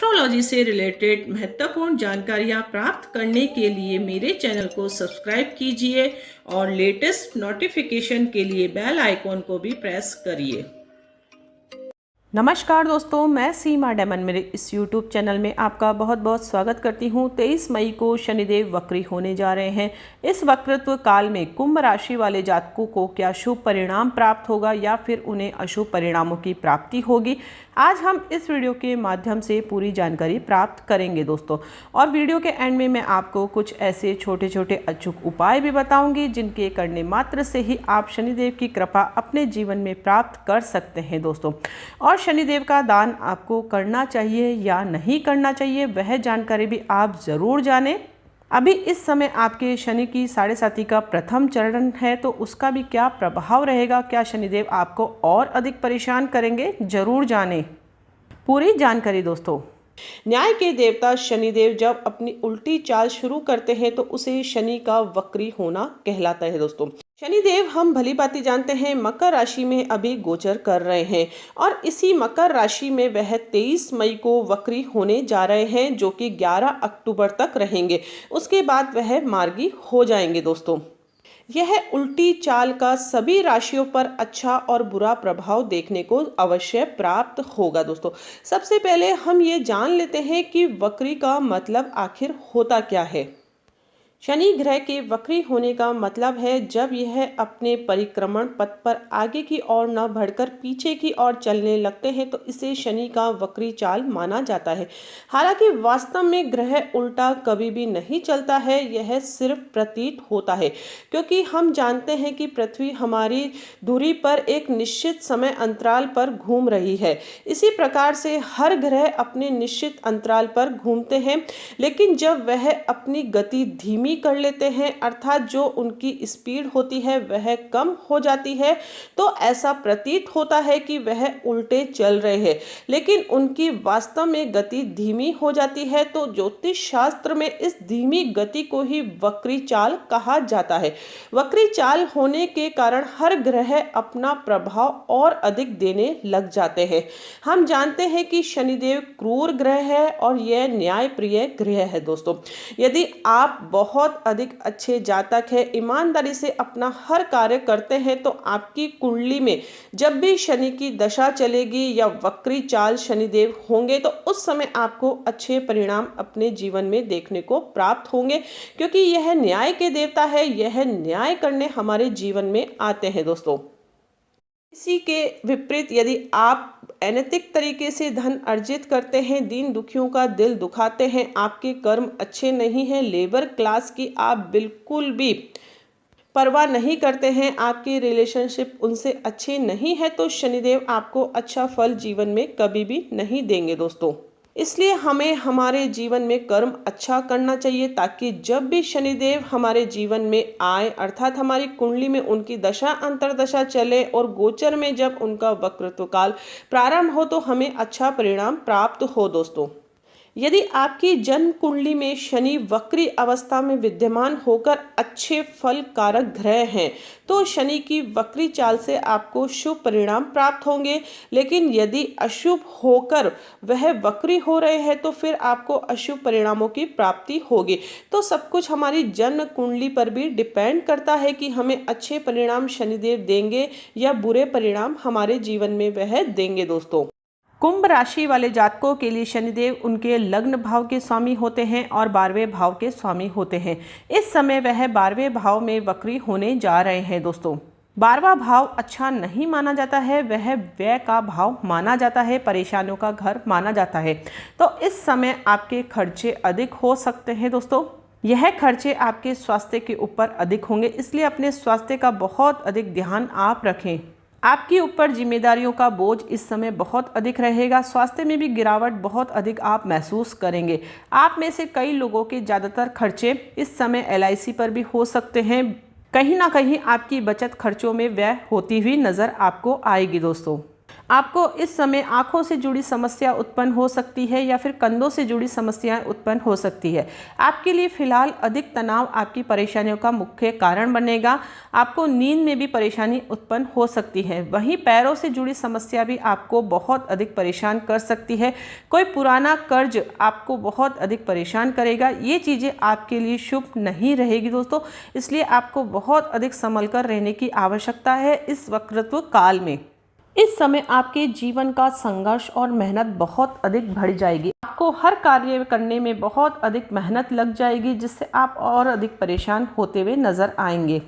Astrology से related महत्वपूर्ण जानकारियाँ प्राप्त करने के लिए मेरे चैनल को सब्सक्राइब कीजिए और लेटेस्ट नोटिफिकेशन के लिए बेल आइकॉन को भी प्रेस करिए। नमस्कार दोस्तों, मैं सीमा डेमन मेरे इस YouTube चैनल में आपका बहुत बहुत स्वागत करती हूँ। 23 मई को शनिदेव वक्री होने जा रहे हैं। इस वक्रत्व काल में कुंभ राशि वाले जातकों को क्या शुभ परिणाम प्राप्त होगा या फिर उन्हें अशुभ परिणामों की प्राप्ति होगी, आज हम इस वीडियो के माध्यम से पूरी जानकारी प्राप्त करेंगे दोस्तों। और वीडियो के एंड में मैं आपको कुछ ऐसे छोटे छोटे अचूक उपाय भी बताऊंगी जिनके करने मात्र से ही आप शनिदेव की कृपा अपने जीवन में प्राप्त कर सकते हैं दोस्तों। और शनिदेव का दान आपको करना चाहिए या नहीं करना चाहिए, वह जानकारी भी आप ज़रूर जानें। अभी इस समय आपके शनि की साढ़े साथी का प्रथम चरण है, तो उसका भी क्या प्रभाव रहेगा, क्या शनिदेव आपको और अधिक परेशान करेंगे, जरूर जानें पूरी जानकारी दोस्तों। न्याय के देवता शनिदेव जब अपनी उल्टी चाल शुरू करते हैं तो उसे शनि का वक्री होना कहलाता है दोस्तों। शनिदेव हम भली भांति जानते हैं मकर राशि में अभी गोचर कर रहे हैं और इसी मकर राशि में वह 23 मई को वक्री होने जा रहे हैं, जो कि 11 अक्टूबर तक रहेंगे। उसके बाद वह मार्गी हो जाएंगे दोस्तों। यह उल्टी चाल का सभी राशियों पर अच्छा और बुरा प्रभाव देखने को अवश्य प्राप्त होगा दोस्तों। सबसे पहले हम ये जान लेते हैं कि वक्री का मतलब आखिर होता क्या है। शनि ग्रह के वक्री होने का मतलब है जब यह अपने परिक्रमण पथ पर आगे की ओर न बढ़कर पीछे की ओर चलने लगते हैं, तो इसे शनि का वक्री चाल माना जाता है। हालांकि वास्तव में ग्रह उल्टा कभी भी नहीं चलता है, यह सिर्फ प्रतीत होता है, क्योंकि हम जानते हैं कि पृथ्वी हमारी दूरी पर एक निश्चित समय अंतराल पर घूम रही है। इसी प्रकार से हर ग्रह अपने निश्चित अंतराल पर घूमते हैं, लेकिन जब वह अपनी गति धीमी कर लेते हैं, अर्थात जो उनकी स्पीड होती है वह कम हो जाती है, तो ऐसा प्रतीत होता है कि वह उल्टे चल रहे हैं, लेकिन उनकी वास्तव में गति धीमी हो जाती है। तो ज्योतिष शास्त्र में इस धीमी गति को ही वक्री चाल कहा जाता है। वक्री चाल होने के कारण हर ग्रह अपना प्रभाव और अधिक देने लग जाते हैं। हम जानते हैं कि शनिदेव क्रूर ग्रह है और यह न्याय प्रिय ग्रह है दोस्तों। यदि आप बहुत अधिक अच्छे जातक है, ईमानदारी से अपना हर कार्य करते हैं, तो आपकी कुंडली में जब भी शनि की दशा चलेगी या वक्री चाल शनिदेव होंगे, तो उस समय आपको अच्छे परिणाम अपने जीवन में देखने को प्राप्त होंगे, क्योंकि यह न्याय के देवता है, यह न्याय करने हमारे जीवन में आते हैं दोस्तों। इसी के विपरीत यदि आप अनैतिक तरीके से धन अर्जित करते हैं, दीन दुखियों का दिल दुखाते हैं, आपके कर्म अच्छे नहीं हैं, लेबर क्लास की आप बिल्कुल भी परवाह नहीं करते हैं, आपकी रिलेशनशिप उनसे अच्छे नहीं है, तो शनिदेव आपको अच्छा फल जीवन में कभी भी नहीं देंगे दोस्तों। इसलिए हमें हमारे जीवन में कर्म अच्छा करना चाहिए, ताकि जब भी शनिदेव हमारे जीवन में आए, अर्थात हमारी कुंडली में उनकी दशा अंतरदशा चले और गोचर में जब उनका वक्रत्व काल प्रारंभ हो, तो हमें अच्छा परिणाम प्राप्त हो दोस्तों। यदि आपकी जन्म कुंडली में शनि वक्री अवस्था में विद्यमान होकर अच्छे फल कारक ग्रह हैं, तो शनि की वक्री चाल से आपको शुभ परिणाम प्राप्त होंगे। लेकिन यदि अशुभ होकर वह वक्री हो रहे हैं, तो फिर आपको अशुभ परिणामों की प्राप्ति होगी। तो सब कुछ हमारी जन्म कुंडली पर भी डिपेंड करता है कि हमें अच्छे परिणाम शनिदेव देंगे या बुरे परिणाम हमारे जीवन में वह देंगे दोस्तों। कुंभ राशि वाले जातकों के लिए शनिदेव उनके लग्न भाव के स्वामी होते हैं और 12वें भाव के स्वामी होते हैं। इस समय वह 12वें भाव में वक्री होने जा रहे हैं दोस्तों। 12वां भाव अच्छा नहीं माना जाता है, वह व्यय का भाव माना जाता है, परेशानियों का घर माना जाता है। तो इस समय आपके खर्चे अधिक हो सकते हैं दोस्तों। यह खर्चे आपके स्वास्थ्य के ऊपर अधिक होंगे, इसलिए अपने स्वास्थ्य का बहुत अधिक ध्यान आप रखें। आपके ऊपर जिम्मेदारियों का बोझ इस समय बहुत अधिक रहेगा। स्वास्थ्य में भी गिरावट बहुत अधिक आप महसूस करेंगे। आप में से कई लोगों के ज़्यादातर खर्चे इस समय LIC पर भी हो सकते हैं। कहीं ना कहीं आपकी बचत खर्चों में व्यय होती हुई नज़र आपको आएगी दोस्तों। आपको इस समय आंखों से जुड़ी समस्या उत्पन्न हो सकती है या फिर कंधों से जुड़ी समस्याएं उत्पन्न हो सकती है। आपके लिए फिलहाल अधिक तनाव आपकी परेशानियों का मुख्य कारण बनेगा। आपको नींद में भी परेशानी उत्पन्न हो सकती है। वहीं पैरों से जुड़ी समस्या भी आपको बहुत अधिक परेशान कर सकती है। कोई पुराना कर्ज आपको बहुत अधिक परेशान करेगा। ये चीज़ें आपके लिए शुभ नहीं रहेगी दोस्तों, इसलिए आपको बहुत अधिक संभल कर रहने की आवश्यकता है इस वक्रत्व काल में। इस समय आपके जीवन का संघर्ष और मेहनत बहुत अधिक बढ़ जाएगी। आपको हर कार्य करने में बहुत अधिक मेहनत लग जाएगी, जिससे आप और अधिक परेशान होते हुए नजर आएंगे।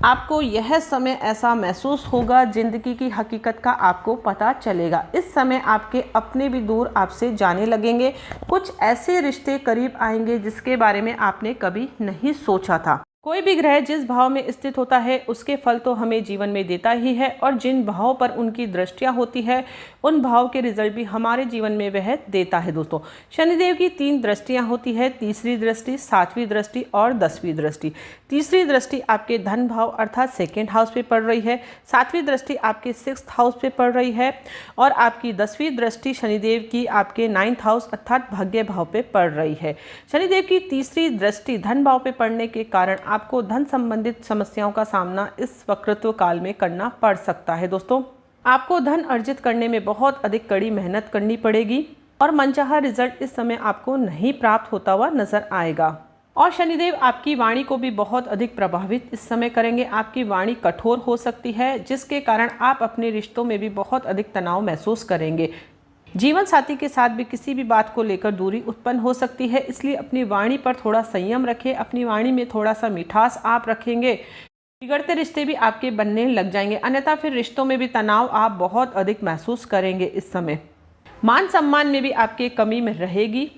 आपको यह समय ऐसा महसूस होगा, जिंदगी की हकीकत का आपको पता चलेगा। इस समय आपके अपने भी दूर आपसे जाने लगेंगे। कुछ ऐसे रिश्ते करीब आएंगे जिसके बारे में आपने कभी नहीं सोचा था। कोई भी ग्रह जिस भाव में स्थित होता है उसके फल तो हमें जीवन में देता ही है, और जिन भावों पर उनकी दृष्टियां होती है उन भाव के रिजल्ट भी हमारे जीवन में वह देता है दोस्तों। शनिदेव की 3 दृष्टियां होती है, तीसरी दृष्टि, 7वीं दृष्टि और 10वीं दृष्टि। तीसरी दृष्टि आपके धन भाव अर्थात 2nd हाउस पे पड़ रही है, 7वीं दृष्टि आपके 6th हाउस पे पड़ रही है, और आपकी 10वीं दृष्टि शनिदेव की आपके 9th हाउस अर्थात भाग्य भाव पे पड़ रही है। शनिदेव की तीसरी दृष्टि धन भाव पे पड़ने के कारण आपको धन संबंधित समस्याओं का सामना इस वक्रत्व काल में करना पड़ सकता है दोस्तों। आपको धन अर्जित करने में बहुत अधिक कड़ी मेहनत करनी पड़ेगी और मनचाहा रिजल्ट इस समय आपको नहीं प्राप्त होता हुआ नजर आएगा। और शनिदेव आपकी वाणी को भी बहुत अधिक प्रभावित इस समय करेंगे। आपकी वाणी कठोर हो सकती है, जिसके कारण आप अपने रिश्तों में भी बहुत अधिक तनाव महसूस करेंगे। जीवन साथी के साथ भी किसी भी बात को लेकर दूरी उत्पन्न हो सकती है, इसलिए अपनी वाणी पर थोड़ा संयम रखें। अपनी वाणी में थोड़ा सा मिठास आप रखेंगे, बिगड़ते रिश्ते भी आपके बनने लग जाएंगे, अन्यथा फिर रिश्तों में भी तनाव आप बहुत अधिक महसूस करेंगे। इस समय मान सम्मान में भी आपके कमी में रहेगी।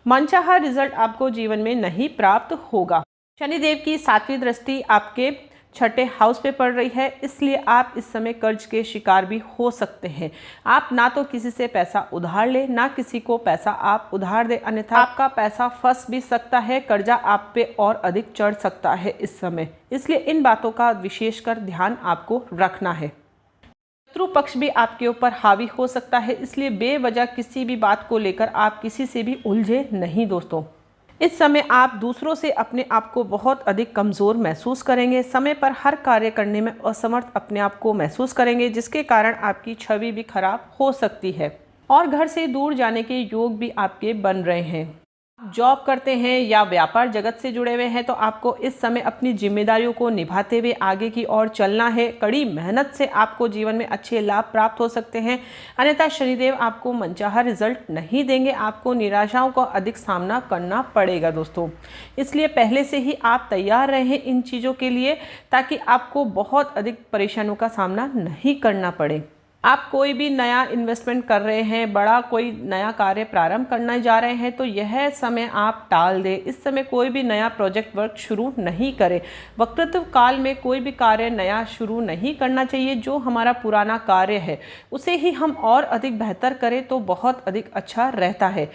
मनचाहा रिजल्ट आपको जीवन में नहीं प्राप्त होगा। शनिदेव की 7वीं दृष्टि आपके 6ठे हाउस पे पड़ रही है, इसलिए आप इस समय कर्ज के शिकार भी हो सकते हैं। आप ना तो किसी से पैसा उधार ले, ना किसी को पैसा आप उधार दे, अन्यथा आपका पैसा फंस भी सकता है, कर्जा आप पे और अधिक चढ़ सकता है इस समय। इसलिए इन बातों का विशेषकर ध्यान आपको रखना है। शत्रु पक्ष भी आपके ऊपर हावी हो सकता है, इसलिए बेवजह किसी भी बात को लेकर आप किसी से भी उलझे नहीं दोस्तों। इस समय आप दूसरों से अपने आप को बहुत अधिक कमज़ोर महसूस करेंगे। समय पर हर कार्य करने में असमर्थ अपने आप को महसूस करेंगे, जिसके कारण आपकी छवि भी खराब हो सकती है और घर से दूर जाने के योग भी आपके बन रहे हैं। जॉब करते हैं या व्यापार जगत से जुड़े हुए हैं तो आपको इस समय अपनी जिम्मेदारियों को निभाते हुए आगे की ओर चलना है। कड़ी मेहनत से आपको जीवन में अच्छे लाभ प्राप्त हो सकते हैं, अन्यथा शनिदेव आपको मनचाहा रिजल्ट नहीं देंगे। आपको निराशाओं का अधिक सामना करना पड़ेगा दोस्तों, इसलिए पहले से ही आप तैयार रहें इन चीज़ों के लिए, ताकि आपको बहुत अधिक परेशानियों का सामना नहीं करना पड़े। आप कोई भी नया इन्वेस्टमेंट कर रहे हैं, बड़ा कोई नया कार्य प्रारंभ करना जा रहे हैं, तो यह समय आप टाल दें। इस समय कोई भी नया प्रोजेक्ट वर्क शुरू नहीं करें। वक्रत्व काल में कोई भी कार्य नया शुरू नहीं करना चाहिए। जो हमारा पुराना कार्य है उसे ही हम और अधिक बेहतर करें तो बहुत अधिक अच्छा रहता है।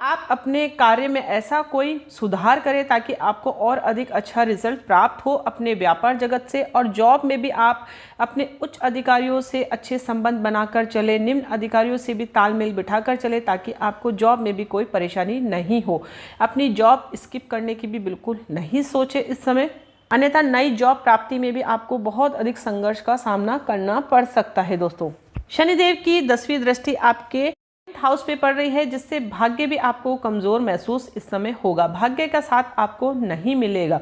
आप अपने कार्य में ऐसा कोई सुधार करें ताकि आपको और अधिक अच्छा रिजल्ट प्राप्त हो अपने व्यापार जगत से। और जॉब में भी आप अपने उच्च अधिकारियों से अच्छे संबंध बनाकर चले, निम्न अधिकारियों से भी तालमेल बिठाकर चले, ताकि आपको जॉब में भी कोई परेशानी नहीं हो। अपनी जॉब स्किप करने की भी बिल्कुल नहीं सोचे इस समय, अन्यथा नई जॉब प्राप्ति में भी आपको बहुत अधिक संघर्ष का सामना करना पड़ सकता है दोस्तों। शनिदेव की 10वीं दृष्टि आपके हाउस पे पड़ रही है, जिससे भाग्य भी आपको कमजोर महसूस इस समय होगा। भाग्य का साथ आपको नहीं मिलेगा।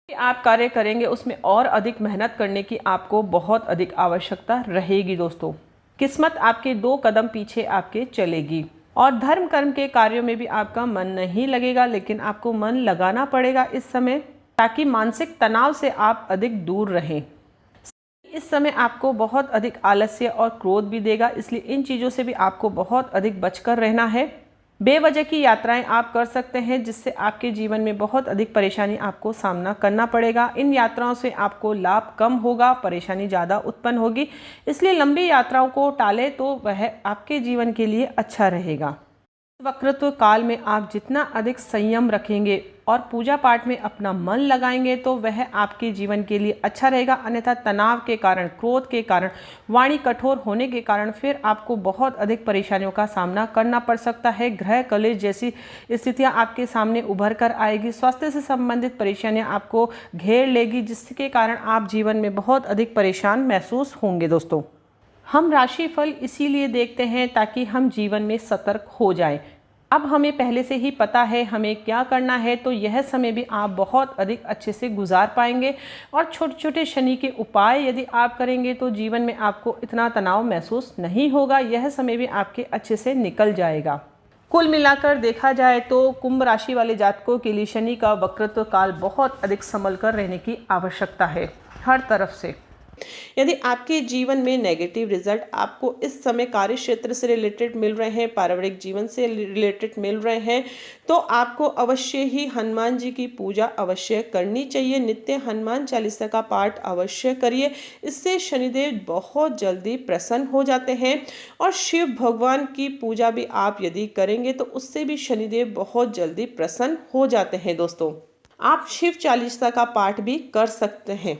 आप कार्य करेंगे उसमें और अधिक मेहनत करने की आपको बहुत अधिक आवश्यकता रहेगी दोस्तों। किस्मत आपके 2 कदम पीछे आपके चलेगी और धर्म कर्म के कार्यों में भी आपका मन नहीं लगेगा, लेकिन आपको मन लगाना पड़ेगा इस समय, ताकि मानसिक तनाव से आप अधिक दूर रहें। इस समय आपको बहुत अधिक आलस्य और क्रोध भी देगा, इसलिए इन चीज़ों से भी आपको बहुत अधिक बचकर रहना है। बेवजह की यात्राएं आप कर सकते हैं, जिससे आपके जीवन में बहुत अधिक परेशानी आपको सामना करना पड़ेगा। इन यात्राओं से आपको लाभ कम होगा, परेशानी ज़्यादा उत्पन्न होगी, इसलिए लंबी यात्राओं को टालें तो वह आपके जीवन के लिए अच्छा रहेगा। वक्रत्व काल में आप जितना अधिक संयम रखेंगे और पूजा पाठ में अपना मन लगाएंगे तो वह आपके जीवन के लिए अच्छा रहेगा। अन्यथा तनाव के कारण, क्रोध के कारण, वाणी कठोर होने के कारण फिर आपको बहुत अधिक परेशानियों का सामना करना पड़ सकता है। ग्रह कलेश जैसी स्थितियां आपके सामने उभर कर आएगी। स्वास्थ्य से संबंधित परेशानियां आपको घेर लेगी, जिसके कारण आप जीवन में बहुत अधिक परेशान महसूस होंगे। दोस्तों, हम राशिफल इसीलिए देखते हैं ताकि हम जीवन में सतर्क हो जाएं। अब हमें पहले से ही पता है हमें क्या करना है, तो यह समय भी आप बहुत अधिक अच्छे से गुजार पाएंगे। और छोटे छोटे शनि के उपाय यदि आप करेंगे तो जीवन में आपको इतना तनाव महसूस नहीं होगा। यह समय भी आपके अच्छे से निकल जाएगा। कुल मिलाकर देखा जाए तो कुंभ राशि वाले जातकों के लिए शनि का वक्रत्व काल बहुत अधिक संभल कर रहने की आवश्यकता है हर तरफ से। यदि आपके जीवन में नेगेटिव रिजल्ट आपको इस समय कार्य क्षेत्र से रिलेटेड मिल रहे हैं, पारिवारिक जीवन से रिलेटेड मिल रहे हैं, तो आपको अवश्य ही हनुमान जी की पूजा अवश्य करनी चाहिए। नित्य हनुमान चालीसा का पाठ अवश्य करिए, इससे शनिदेव बहुत जल्दी प्रसन्न हो जाते हैं। और शिव भगवान की पूजा भी आप यदि करेंगे तो उससे भी शनिदेव बहुत जल्दी प्रसन्न हो जाते हैं। दोस्तों, आप शिव चालीसा का पाठ भी कर सकते हैं।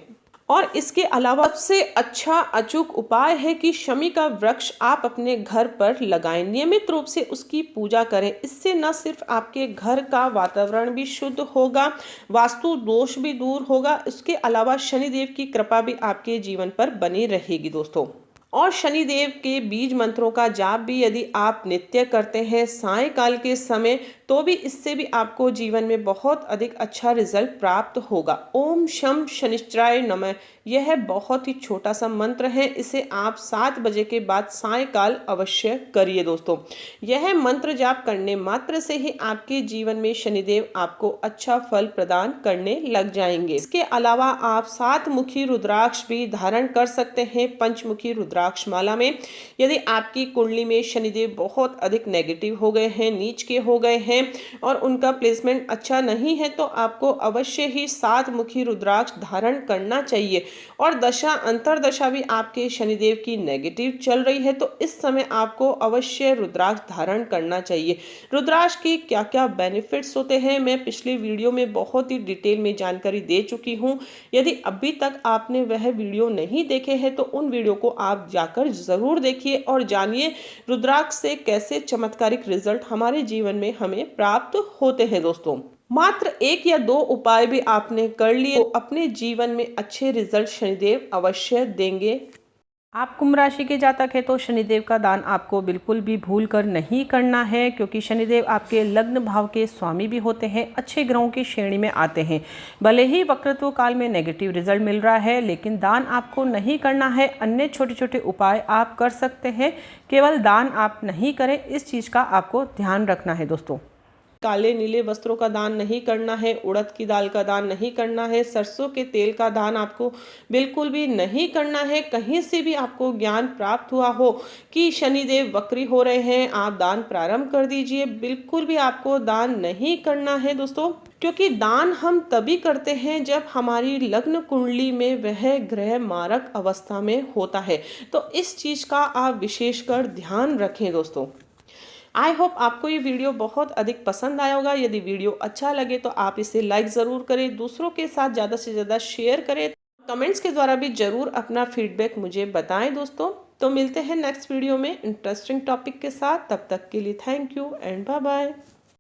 और इसके अलावा सबसे अच्छा अचूक उपाय है कि शमी का वृक्ष आप अपने घर पर लगाएं, नियमित रूप से उसकी पूजा करें। इससे न सिर्फ आपके घर का वातावरण भी शुद्ध होगा, वास्तु दोष भी दूर होगा, इसके अलावा शनिदेव की कृपा भी आपके जीवन पर बनी रहेगी। दोस्तों, और शनिदेव के बीज मंत्रों का जाप भी यदि आप नित्य करते हैं सायंकाल के समय, तो भी इससे भी आपको जीवन में बहुत अधिक अच्छा रिजल्ट प्राप्त होगा। ओम शम शनिश्चराय नमः, यह बहुत ही छोटा सा मंत्र है, इसे आप 7 बजे के बाद सायंकाल अवश्य करिए। दोस्तों, यह मंत्र जाप करने मात्र से ही आपके जीवन में शनिदेव आपको अच्छा फल प्रदान करने लग जाएंगे। इसके अलावा आप 7 मुखी रुद्राक्ष भी धारण कर सकते हैं पंचमुखी रुद्राक्ष माला में। यदि आपकी कुंडली में शनिदेव बहुत अधिक नेगेटिव हो गए हैं, नीच के हो गए हैं और उनका प्लेसमेंट अच्छा नहीं है, तो आपको अवश्य ही 7 मुखी रुद्राक्ष धारण करना चाहिए। और दशा अंतरदशा भी आपके शनिदेव की नेगेटिव चल रही है, तो इस समय आपको अवश्य रुद्राक्ष धारण करना चाहिए। रुद्राक्ष की क्या क्या बेनिफिट्स होते हैं मैं पिछले वीडियो में बहुत ही डिटेल में जानकारी दे चुकी हूँ। यदि अभी तक आपने वह वीडियो नहीं देखे हैं तो उन वीडियो को आप जाकर जरूर देखिए और जानिए रुद्राक्ष से कैसे चमत्कारिक रिजल्ट हमारे जीवन में हमें प्राप्त होते हैं। दोस्तों, मात्र 1 या 2 उपाय भी आपने कर लिए तो अपने जीवन में अच्छे रिजल्ट शनिदेव अवश्य देंगे। आप कुंभ राशि के जातक हैं तो शनिदेव का दान आपको बिल्कुल भी भूल कर नहीं करना है, क्योंकि शनिदेव आपके लग्न भाव के स्वामी भी होते हैं, अच्छे ग्रहों की श्रेणी में आते हैं। भले ही वक्रत्व काल में नेगेटिव रिजल्ट मिल रहा है, लेकिन दान आपको नहीं करना है। अन्य छोटे छोटे उपाय आप कर सकते हैं, केवल दान आप नहीं करें, इस चीज़ का आपको ध्यान रखना है। दोस्तों, काले नीले वस्त्रों का दान नहीं करना है, उड़द की दाल का दान नहीं करना है, सरसों के तेल का दान आपको बिल्कुल भी नहीं करना है। कहीं से भी आपको ज्ञान प्राप्त हुआ हो कि शनिदेव वक्री हो रहे हैं, आप दान प्रारंभ कर दीजिए। बिल्कुल भी आपको दान नहीं करना है दोस्तों, क्योंकि दान हम तभी करते हैं जब हमारी लग्न कुंडली में वह ग्रह मारक अवस्था में होता है। तो इस चीज का आप विशेषकर ध्यान रखें। दोस्तों, आई होप आपको ये वीडियो बहुत अधिक पसंद आया होगा। यदि वीडियो अच्छा लगे तो आप इसे लाइक ज़रूर करें, दूसरों के साथ ज़्यादा से ज़्यादा शेयर करें, कमेंट्स के द्वारा भी ज़रूर अपना फीडबैक मुझे बताएं। दोस्तों, तो मिलते हैं नेक्स्ट वीडियो में इंटरेस्टिंग टॉपिक के साथ। तब तक के लिए thank you and bye bye.